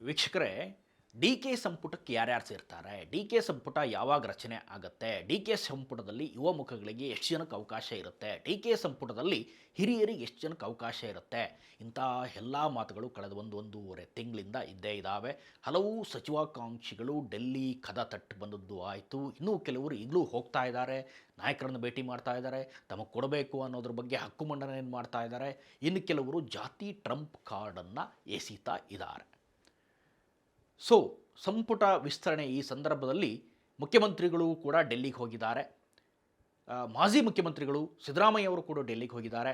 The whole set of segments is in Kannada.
ವೀಕ್ಷಕರೇ, ಡಿ ಕೆ ಸಂಪುಟಕ್ಕೆ ಯಾರ್ಯಾರು ಸೇರ್ತಾರೆ, ಡಿ ಕೆ ಸಂಪುಟ ಯಾವಾಗ ರಚನೆ ಆಗುತ್ತೆ, ಡಿ ಕೆ ಸಂಪುಟದಲ್ಲಿ ಯುವ ಮುಖಗಳಿಗೆ ಎಷ್ಟು ಜನಕ್ಕೆ ಅವಕಾಶ ಇರುತ್ತೆ, ಡಿ ಕೆ ಸಂಪುಟದಲ್ಲಿ ಹಿರಿಯರಿಗೆ ಎಷ್ಟು ಜನಕ್ಕೆ ಅವಕಾಶ ಇರುತ್ತೆ, ಇಂಥ ಎಲ್ಲ ಮಾತುಗಳು ಕಳೆದ ಒಂದೂವರೆ ತಿಂಗಳಿಂದ ಇದ್ದೇ ಇದ್ದಾವೆ. ಹಲವು ಸಚಿವಾಕಾಂಕ್ಷಿಗಳು ಡೆಲ್ಲಿ ಕದ ತಟ್ಟು ಬಂದದ್ದು ಆಯಿತು. ಇನ್ನೂ ಕೆಲವರು ಈಗಲೂ ಹೋಗ್ತಾ ಇದ್ದಾರೆ, ನಾಯಕರನ್ನು ಭೇಟಿ ಮಾಡ್ತಾ ಇದ್ದಾರೆ, ತಮಗೆ ಕೊಡಬೇಕು ಅನ್ನೋದ್ರ ಬಗ್ಗೆ ಹಕ್ಕು ಮಂಡನೆಯನ್ನು ಮಾಡ್ತಾ ಇದ್ದಾರೆ. ಇನ್ನು ಕೆಲವರು ಜಾತಿ ಟ್ರಂಪ್ ಕಾರ್ಡನ್ನು ಎಸೀತಾ ಇದ್ದಾರೆ. ಸೊ ಸಂಪುಟ ವಿಸ್ತರಣೆ ಈ ಸಂದರ್ಭದಲ್ಲಿ ಮುಖ್ಯಮಂತ್ರಿಗಳು ಕೂಡ ಡೆಲ್ಲಿಗೆ ಹೋಗಿದ್ದಾರೆ. ಮಾಜಿ ಮುಖ್ಯಮಂತ್ರಿಗಳು ಸಿದ್ದರಾಮಯ್ಯ ಅವರು ಕೂಡ ಡೆಲ್ಲಿಗೆ ಹೋಗಿದ್ದಾರೆ.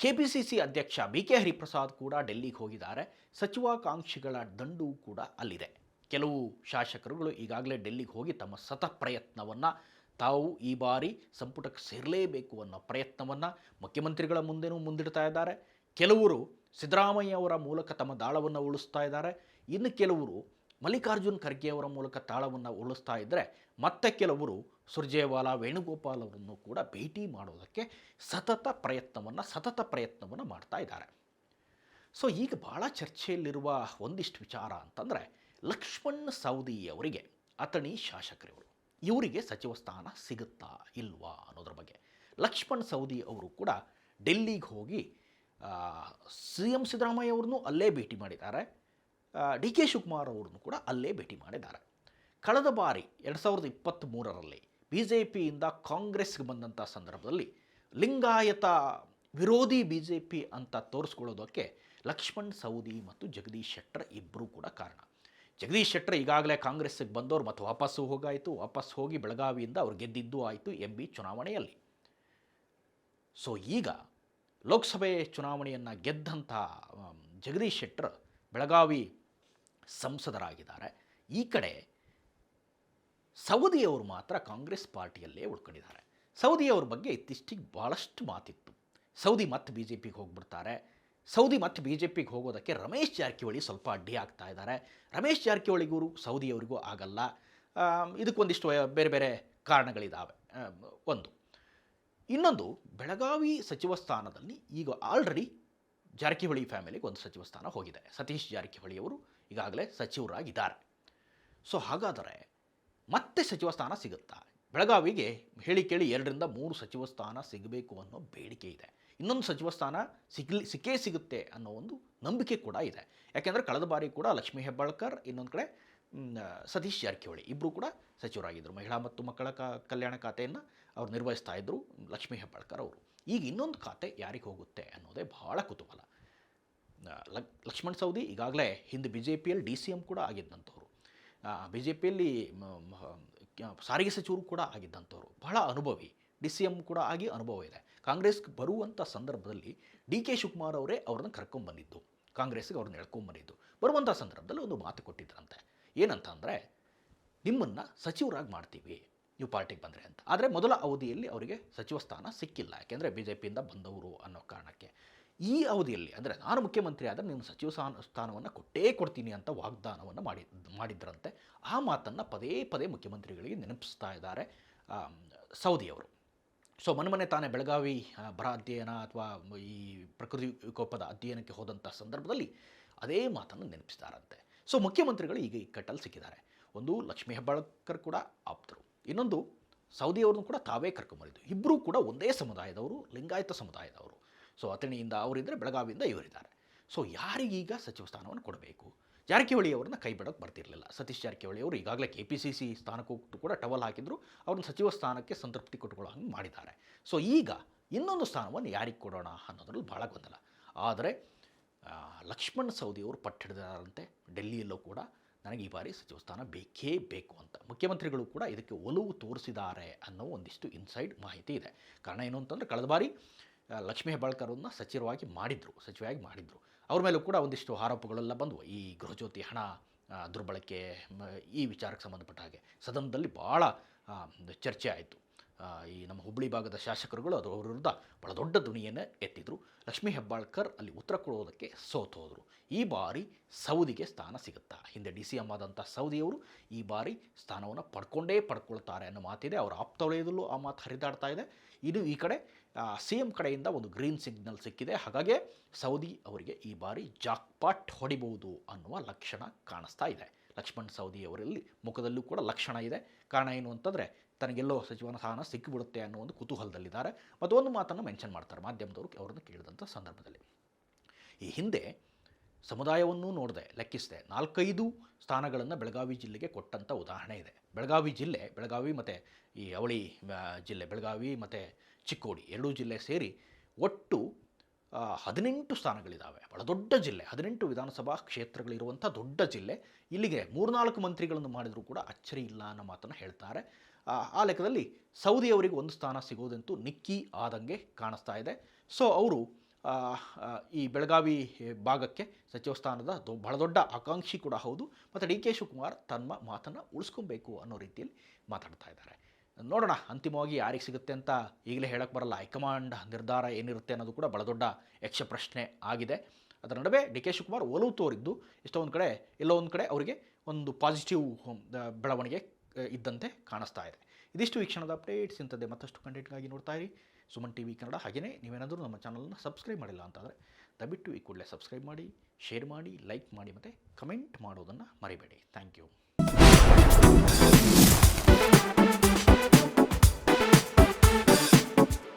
KPCC ಅಧ್ಯಕ್ಷ BK ಹರಿಪ್ರಸಾದ್ ಕೂಡ ಡೆಲ್ಲಿಗೆ ಹೋಗಿದ್ದಾರೆ. ಸಚಿವಾಕಾಂಕ್ಷಿಗಳ ದಂಡು ಕೂಡ ಅಲ್ಲಿದೆ. ಕೆಲವು ಶಾಸಕರುಗಳು ಈಗಾಗಲೇ ಡೆಲ್ಲಿಗೆ ಹೋಗಿ ತಮ್ಮ ಪ್ರಯತ್ನವನ್ನು ತಾವು ಈ ಬಾರಿ ಸಂಪುಟಕ್ಕೆ ಸೇರಲೇಬೇಕು ಅನ್ನೋ ಪ್ರಯತ್ನವನ್ನು ಮುಖ್ಯಮಂತ್ರಿಗಳ ಮುಂದೆನೂ ಮುಂದಿಡ್ತಾ ಇದ್ದಾರೆ. ಕೆಲವರು ಸಿದ್ದರಾಮಯ್ಯ ಅವರ ಮೂಲಕ ತಮ್ಮ ದಾಳವನ್ನು ಉಳಿಸ್ತಾ ಇದ್ದಾರೆ. ಇನ್ನು ಕೆಲವರು ಮಲ್ಲಿಕಾರ್ಜುನ್ ಖರ್ಗೆ ಅವರ ಮೂಲಕ ತಾಳವನ್ನು ಉಳಿಸ್ತಾ ಇದ್ದರೆ, ಮತ್ತೆ ಕೆಲವರು ಸುರ್ಜೇವಾಲಾ, ವೇಣುಗೋಪಾಲ್ ಅವರನ್ನು ಕೂಡ ಭೇಟಿ ಮಾಡೋದಕ್ಕೆ ಸತತ ಪ್ರಯತ್ನವನ್ನು ಮಾಡ್ತಾ ಇದ್ದಾರೆ. ಸೊ ಈಗ ಭಾಳ ಚರ್ಚೆಯಲ್ಲಿರುವ ಒಂದಿಷ್ಟು ವಿಚಾರ ಅಂತಂದರೆ, ಲಕ್ಷ್ಮಣ್ ಸವದಿ ಅವರಿಗೆ ಅಥಣಿ ಶಾಸಕರಿವರು ಇವರಿಗೆ ಸಚಿವ ಸ್ಥಾನ ಸಿಗುತ್ತಾ ಇಲ್ವಾ ಅನ್ನೋದ್ರ ಬಗ್ಗೆ. ಲಕ್ಷ್ಮಣ್ ಸವದಿ ಅವರು ಕೂಡ ಡೆಲ್ಲಿಗೆ ಹೋಗಿ CM ಸಿದ್ದರಾಮಯ್ಯ ಅವ್ರನ್ನೂ ಅಲ್ಲೇ ಭೇಟಿ ಮಾಡಿದ್ದಾರೆ. DK ಶಿವಕುಮಾರ್ ಅವ್ರನ್ನೂ ಕೂಡ ಅಲ್ಲೇ ಭೇಟಿ ಮಾಡಿದ್ದಾರೆ. ಕಳೆದ ಬಾರಿ 2023ರಲ್ಲಿ BJPಯಿಂದ ಕಾಂಗ್ರೆಸ್ಗೆ ಬಂದಂಥ ಸಂದರ್ಭದಲ್ಲಿ ಲಿಂಗಾಯತ ವಿರೋಧಿ BJP ಅಂತ ತೋರಿಸ್ಕೊಳ್ಳೋದಕ್ಕೆ ಲಕ್ಷ್ಮಣ್ ಸವದಿ ಮತ್ತು ಜಗದೀಶ್ ಶೆಟ್ಟರ್ ಇಬ್ಬರೂ ಕೂಡ ಕಾರಣ. ಜಗದೀಶ್ ಶೆಟ್ಟರ್ ಈಗಾಗಲೇ ಕಾಂಗ್ರೆಸ್ಸಿಗೆ ಬಂದವರು ಮತ್ತು ವಾಪಸ್ ಹೋಗಿ ಬೆಳಗಾವಿಯಿಂದ ಅವ್ರು ಗೆದ್ದಿದ್ದೂ ಆಯಿತು MB ಚುನಾವಣೆಯಲ್ಲಿ. ಸೊ ಈಗ ಲೋಕಸಭೆ ಚುನಾವಣೆಯನ್ನು ಗೆದ್ದಂಥ ಜಗದೀಶ್ ಶೆಟ್ಟರ್ ಬೆಳಗಾವಿ ಸಂಸದರಾಗಿದ್ದಾರೆ. ಈ ಕಡೆ ಸವದಿಯವರು ಮಾತ್ರ ಕಾಂಗ್ರೆಸ್ ಪಾರ್ಟಿಯಲ್ಲೇ ಉಳ್ಕೊಂಡಿದ್ದಾರೆ. ಸವದಿಯವ್ರ ಬಗ್ಗೆ ಇತ್ತೀಚೆಗೆ ಭಾಳಷ್ಟು ಮಾತಿತ್ತು. ಸವದಿ ಮತ್ತೆ BJPಗೆ ಹೋಗ್ಬಿಡ್ತಾರೆ. ಸವದಿ ಮತ್ತೆ BJPಗೆ ಹೋಗೋದಕ್ಕೆ ರಮೇಶ್ ಜಾರಕಿಹೊಳಿ ಸ್ವಲ್ಪ ಅಡ್ಡಿ ಆಗ್ತಾ ಇದ್ದಾರೆ. ರಮೇಶ್ ಜಾರಕಿಹೊಳಿಗೂ ಸವದಿಯವರಿಗೂ ಆಗಲ್ಲ. ಇದಕ್ಕೊಂದಿಷ್ಟು ಬೇರೆ ಬೇರೆ ಕಾರಣಗಳಿದ್ದಾವೆ. ಒಂದು ಇನ್ನೊಂದು, ಬೆಳಗಾವಿ ಸಚಿವ ಸ್ಥಾನದಲ್ಲಿ ಈಗ ಆಲ್ರೆಡಿ ಜಾರಕಿಹೊಳಿ ಫ್ಯಾಮಿಲಿಗೆ ಒಂದು ಸಚಿವ ಸ್ಥಾನ ಹೋಗಿದೆ. ಸತೀಶ್ ಜಾರಕಿಹೊಳಿಯವರು ಈಗಾಗಲೇ ಸಚಿವರಾಗಿದ್ದಾರೆ. ಸೊ ಹಾಗಾದರೆ ಮತ್ತೆ ಸಚಿವ ಸ್ಥಾನ ಸಿಗುತ್ತಾ? ಬೆಳಗಾವಿಗೆ ಹೇಳಿ ಕೇಳಿ 2-3 ಸಚಿವ ಸ್ಥಾನ ಸಿಗಬೇಕು ಅನ್ನೋ ಬೇಡಿಕೆ ಇದೆ. ಇನ್ನೊಂದು ಸಚಿವ ಸ್ಥಾನ ಸಿಕ್ಕೇ ಸಿಗುತ್ತೆ ಅನ್ನೋ ಒಂದು ನಂಬಿಕೆ ಕೂಡ ಇದೆ. ಯಾಕೆಂದರೆ ಕಳೆದ ಬಾರಿ ಕೂಡ ಲಕ್ಷ್ಮೀ ಹೆಬ್ಬಾಳ್ಕರ್, ಇನ್ನೊಂದು ಕಡೆ ಸತೀಶ್ ಜಾರಕಿಹೊಳಿ ಇಬ್ಬರು ಕೂಡ ಸಚಿವರಾಗಿದ್ದರು. ಮಹಿಳಾ ಮತ್ತು ಮಕ್ಕಳ ಕಲ್ಯಾಣ ಖಾತೆಯನ್ನು ಅವ್ರು ನಿರ್ವಹಿಸ್ತಾ ಇದ್ದರು ಲಕ್ಷ್ಮೀ ಹೆಬ್ಬಾಳ್ಕರ್ ಅವರು. ಈಗ ಇನ್ನೊಂದು ಖಾತೆ ಯಾರಿಗೆ ಹೋಗುತ್ತೆ ಅನ್ನೋದೇ ಭಾಳ ಕುತೂಹಲ. ಲಕ್ಷ್ಮಣ್ ಸವದಿ ಈಗಾಗಲೇ ಹಿಂದೆ BJPಯಲ್ಲಿ DCM ಕೂಡ ಆಗಿದ್ದಂಥವ್ರು, BJPಯಲ್ಲಿ ಸಾರಿಗೆ ಸಚಿವರು ಕೂಡ ಆಗಿದ್ದಂಥವ್ರು, ಬಹಳ ಅನುಭವಿ. DCM ಕೂಡ ಆಗಿ ಅನುಭವ ಇದೆ. ಕಾಂಗ್ರೆಸ್ಗೆ ಬರುವಂಥ ಸಂದರ್ಭದಲ್ಲಿ DK ಶಿವಕುಮಾರ್ ಅವರೇ ಅವ್ರನ್ನ ಕರ್ಕೊಂಬಂದಿದ್ದು, ಕಾಂಗ್ರೆಸ್ಗೆ ಅವ್ರನ್ನ ಎಳ್ಕೊಂಬಂದಿದ್ದು. ಬರುವಂಥ ಸಂದರ್ಭದಲ್ಲಿ ಒಂದು ಮಾತು ಕೊಟ್ಟಿದ್ದರಂತೆ. ಏನಂತ ಅಂದರೆ, ನಿಮ್ಮನ್ನು ಸಚಿವರಾಗಿ ಮಾಡ್ತೀವಿ ನೀವು ಪಾರ್ಟಿಗೆ ಬಂದರೆ ಅಂತ. ಆದರೆ ಮೊದಲ ಅವಧಿಯಲ್ಲಿ ಅವರಿಗೆ ಸಚಿವ ಸ್ಥಾನ ಸಿಕ್ಕಿಲ್ಲ, ಯಾಕೆಂದರೆ BJPಯಿಂದ ಬಂದವರು ಅನ್ನೋ ಕಾರಣಕ್ಕೆ. ಈ ಅವಧಿಯಲ್ಲಿ ಅಂದರೆ ನಾನು ಮುಖ್ಯಮಂತ್ರಿ ಆದರೆ ನೀನು ಸಚಿವ ಸ್ಥಾನವನ್ನು ಕೊಟ್ಟೇ ಕೊಡ್ತೀನಿ ಅಂತ ವಾಗ್ದಾನವನ್ನು ಮಾಡಿದ್ದರಂತೆ. ಆ ಮಾತನ್ನು ಪದೇ ಮುಖ್ಯಮಂತ್ರಿಗಳಿಗೆ ನೆನಪಿಸ್ತಾ ಇದ್ದಾರೆ ಸವದಿಯವರು. ಸೊ ಮೊನ್ನೆ ತಾನೇ ಬೆಳಗಾವಿ ಬರ ಅಧ್ಯಯನ ಅಥವಾ ಈ ಪ್ರಕೃತಿ ವಿಕೋಪದ ಅಧ್ಯಯನಕ್ಕೆ ಹೋದಂಥ ಸಂದರ್ಭದಲ್ಲಿ ಅದೇ ಮಾತನ್ನು ನೆನಪಿಸ್ತಾರಂತೆ. ಸೊ ಮುಖ್ಯಮಂತ್ರಿಗಳು ಈಗ ಇಕ್ಕಟ್ಟಲ್ಲಿ ಸಿಕ್ಕಿದ್ದಾರೆ. ಒಂದು ಲಕ್ಷ್ಮೀ ಹೆಬ್ಬಾಳ್ಕರ್ ಕೂಡ ಆಪ್ತರು, ಇನ್ನೊಂದು ಸವದಿಯವ್ರನ್ನೂ ಕೂಡ ತಾವೇ ಕರ್ಕೊಂಬರಿದ್ದು. ಇಬ್ಬರೂ ಕೂಡ ಒಂದೇ ಸಮುದಾಯದವರು, ಲಿಂಗಾಯತ ಸಮುದಾಯದವರು. ಸೊ ಅಥಣಿಯಿಂದ ಅವರಿದ್ದರೆ ಬೆಳಗಾವಿಯಿಂದ ಇವರಿದ್ದಾರೆ. ಸೊ ಯಾರಿಗೀಗ ಸಚಿವ ಸ್ಥಾನವನ್ನು ಕೊಡಬೇಕು? ಜಾರಕಿಹೊಳಿ ಅವರನ್ನ ಕೈ ಬಿಡೋಕ್ಕೆ ಬರ್ತಿರಲಿಲ್ಲ. ಸತೀಶ್ ಜಾರಕಿಹೊಳಿ ಅವರು ಈಗಾಗಲೇ KPCC ಸ್ಥಾನಕ್ಕೂ ಕೂಡ ಟವಲ್ ಹಾಕಿದ್ರು, ಅವ್ರನ್ನ ಸಚಿವ ಸ್ಥಾನಕ್ಕೆ ಸಂತೃಪ್ತಿ ಕೊಟ್ಟುಕೊಳ್ಳೋ ಹಂಗೆ ಮಾಡಿದ್ದಾರೆ. ಸೊ ಈಗ ಇನ್ನೊಂದು ಸ್ಥಾನವನ್ನು ಯಾರಿಗೆ ಕೊಡೋಣ ಅನ್ನೋದ್ರಲ್ಲಿ ಭಾಳ ಗೊಂದಲ. ಆದರೆ ಲಕ್ಷ್ಮಣ್ ಸವದಿಯವರು ಪಟ್ಟಿಡಿದಾರಂತೆ ಡೆಲ್ಲಿಯಲ್ಲೂ ಕೂಡ, ನನಗೆ ಈ ಬಾರಿ ಸಚಿವ ಸ್ಥಾನ ಬೇಕೇ ಬೇಕು ಅಂತ. ಮುಖ್ಯಮಂತ್ರಿಗಳು ಕೂಡ ಇದಕ್ಕೆ ಒಲವು ತೋರಿಸಿದ್ದಾರೆ ಅನ್ನೋ ಒಂದಿಷ್ಟು ಇನ್ಸೈಡ್ ಮಾಹಿತಿ ಇದೆ. ಕಾರಣ ಏನು ಅಂತಂದರೆ, ಕಳೆದ ಬಾರಿ ಲಕ್ಷ್ಮೀ ಹೆಬ್ಬಾಳ್ಕರನ್ನು ಸಚಿವರಾಗಿ ಮಾಡಿದ್ರು. ಅವ್ರ ಮೇಲೂ ಕೂಡ ಒಂದಿಷ್ಟು ಆರೋಪಗಳೆಲ್ಲ ಬಂದವು. ಈ ಗೃಹಜ್ಯೋತಿ ಹಣ ದುರ್ಬಳಕೆ, ಈ ವಿಚಾರಕ್ಕೆ ಸಂಬಂಧಪಟ್ಟ ಹಾಗೆ ಸದನದಲ್ಲಿ ಭಾಳ ಚರ್ಚೆ ಆಯಿತು. ಈ ನಮ್ಮ ಹುಬ್ಬಳ್ಳಿ ಭಾಗದ ಶಾಸಕರುಗಳು ಅವ್ರ ವಿರುದ್ಧ ಭಾಳ ದೊಡ್ಡ ಧ್ವನಿಯನ್ನು ಎತ್ತಿದ್ರು. ಲಕ್ಷ್ಮೀ ಹೆಬ್ಬಾಳ್ಕರ್ ಅಲ್ಲಿ ಉತ್ತರ ಕೊಡೋದಕ್ಕೆ ಸೋತು ಹೋದರು. ಈ ಬಾರಿ ಸವದಿಗೆ ಸ್ಥಾನ ಸಿಗುತ್ತಾ? ಹಿಂದೆ DCM ಆದಂಥ ಸವದಿಯವರು ಈ ಬಾರಿ ಸ್ಥಾನವನ್ನು ಪಡ್ಕೊಳ್ತಾರೆ ಅನ್ನೋ ಮಾತಿದೆ. ಅವರ ಆಪ್ತವಲಯದಲ್ಲೂ ಆ ಮಾತು ಹರಿದಾಡ್ತಾ ಇದೆ. ಇದು ಈ ಕಡೆ ಸಿ ಎಂ ಕಡೆಯಿಂದ ಒಂದು ಗ್ರೀನ್ ಸಿಗ್ನಲ್ ಸಿಕ್ಕಿದೆ. ಹಾಗಾಗಿ ಸೌದಿ ಅವರಿಗೆ ಈ ಬಾರಿ ಜಾಕ್ಪಾಟ್ ಹೊಡಿಬಹುದು ಅನ್ನುವ ಲಕ್ಷಣ ಕಾಣಿಸ್ತಾ ಇದೆ. ಲಕ್ಷ್ಮಣ್ ಸೌದಿ ಅವರಲ್ಲಿ ಮುಖದಲ್ಲೂ ಕೂಡ ಲಕ್ಷಣ ಇದೆ. ಕಾರಣ ಏನು ಅಂತಂದರೆ ತನಗೆಲ್ಲೋ ಸಚಿವನ ಸ್ಥಾನ ಸಿಕ್ಕಿಬಿಡುತ್ತೆ ಅನ್ನೋ ಒಂದು ಕುತೂಹಲದಲ್ಲಿದ್ದಾರೆ. ಮತ್ತು ಒಂದು ಮಾತನ್ನು ಮೆನ್ಷನ್ ಮಾಡ್ತಾರೆ ಮಾಧ್ಯಮದವರು ಅವರನ್ನು ಕೇಳಿದಂಥ ಸಂದರ್ಭದಲ್ಲಿ. ಈ ಹಿಂದೆ ಸಮುದಾಯವನ್ನು ನೋಡದೆ ಲೆಕ್ಕಿಸದೆ 4-5 ಸ್ಥಾನಗಳನ್ನು ಬೆಳಗಾವಿ ಜಿಲ್ಲೆಗೆ ಕೊಟ್ಟಂಥ ಉದಾಹರಣೆ ಇದೆ. ಬೆಳಗಾವಿ ಮತ್ತು ಈ ಅವಳಿ ಜಿಲ್ಲೆ, ಬೆಳಗಾವಿ ಮತ್ತು ಚಿಕ್ಕೋಡಿ ಎರಡೂ ಜಿಲ್ಲೆ ಸೇರಿ ಒಟ್ಟು 18 ಸ್ಥಾನಗಳಿದ್ದಾವೆ. ಬಹಳ ದೊಡ್ಡ ಜಿಲ್ಲೆ, 18 ವಿಧಾನಸಭಾ ಕ್ಷೇತ್ರಗಳಿರುವಂಥ ದೊಡ್ಡ ಜಿಲ್ಲೆ. ಇಲ್ಲಿಗೆ 3-4 ಮಂತ್ರಿಗಳನ್ನು ಮಾಡಿದರೂ ಕೂಡ ಅಚ್ಚರಿ ಇಲ್ಲ ಅನ್ನೋ ಮಾತನ್ನು ಹೇಳ್ತಾರೆ. ಆ ಲೆಕ್ಕದಲ್ಲಿ ಸೌದಿ ಅವರಿಗೆ ಒಂದು ಸ್ಥಾನ ಸಿಗೋದಂತೂ ನಿಕ್ಕಿ ಆದಂಗೆ ಕಾಣಿಸ್ತಾ ಇದೆ. ಸೊ ಅವರು ಈ ಬೆಳಗಾವಿ ಭಾಗಕ್ಕೆ ಸಚಿವ ಸ್ಥಾನದ ಬಹಳ ದೊಡ್ಡ ಆಕಾಂಕ್ಷಿ ಕೂಡ ಹೌದು. ಮತ್ತು ಡಿ ಕೆ ಶಿವಕುಮಾರ್ ತಮ್ಮ ಮಾತನ್ನು ಉಳಿಸ್ಕೊಬೇಕು ಅನ್ನೋ ರೀತಿಯಲ್ಲಿ ಮಾತಾಡ್ತಾ ಇದ್ದಾರೆ. ನೋಡೋಣ ಅಂತಿಮವಾಗಿ ಯಾರಿಗೆ ಸಿಗುತ್ತೆ ಅಂತ ಈಗಲೇ ಹೇಳಕ್ಕೆ ಬರಲ್ಲ. ಹೈಕಮಾಂಡ್ ನಿರ್ಧಾರ ಏನಿರುತ್ತೆ ಅನ್ನೋದು ಕೂಡ ಬಹಳ ದೊಡ್ಡ ಯಕ್ಷ ಪ್ರಶ್ನೆ ಆಗಿದೆ. ಅದರ ನಡುವೆ ಡಿ ಕೆ ಶಿವಕುಮಾರ್ ಒಲವು ತೋರಿದ್ದು ಎಲ್ಲೋ ಒಂದು ಕಡೆ ಅವರಿಗೆ ಒಂದು ಪಾಸಿಟಿವ್ ಬೆಳವಣಿಗೆ ಇದ್ದಂತೆ ಕಾಣಿಸ್ತಾ ಇದೆ. ಇದಿಷ್ಟು ಈ ಕ್ಷಣದ ಅಪ್ಡೇಟ್ಸ್. ಇಂಥದ್ದೇ ಮತ್ತಷ್ಟು ಕಂಟೆಂಟ್ಗಾಗಿ ನೋಡ್ತಾ ಇರಿ ಸುಮನ್ ಟಿವಿ ಕನ್ನಡ. ಹಾಗೆಯೇ ನೀವೇನಾದರೂ ನಮ್ಮ ಚಾನಲನ್ನು ಸಬ್ಸ್ಕ್ರೈಬ್ ಮಾಡಿಲ್ಲ ಅಂತಂದರೆ ದಯವಿಟ್ಟು ಈ ಕೂಡಲೇ ಸಬ್ಸ್ಕ್ರೈಬ್ ಮಾಡಿ, ಶೇರ್ ಮಾಡಿ, ಲೈಕ್ ಮಾಡಿ ಮತ್ತು ಕಮೆಂಟ್ ಮಾಡೋದನ್ನು ಮರಿಬೇಡಿ. Thank you.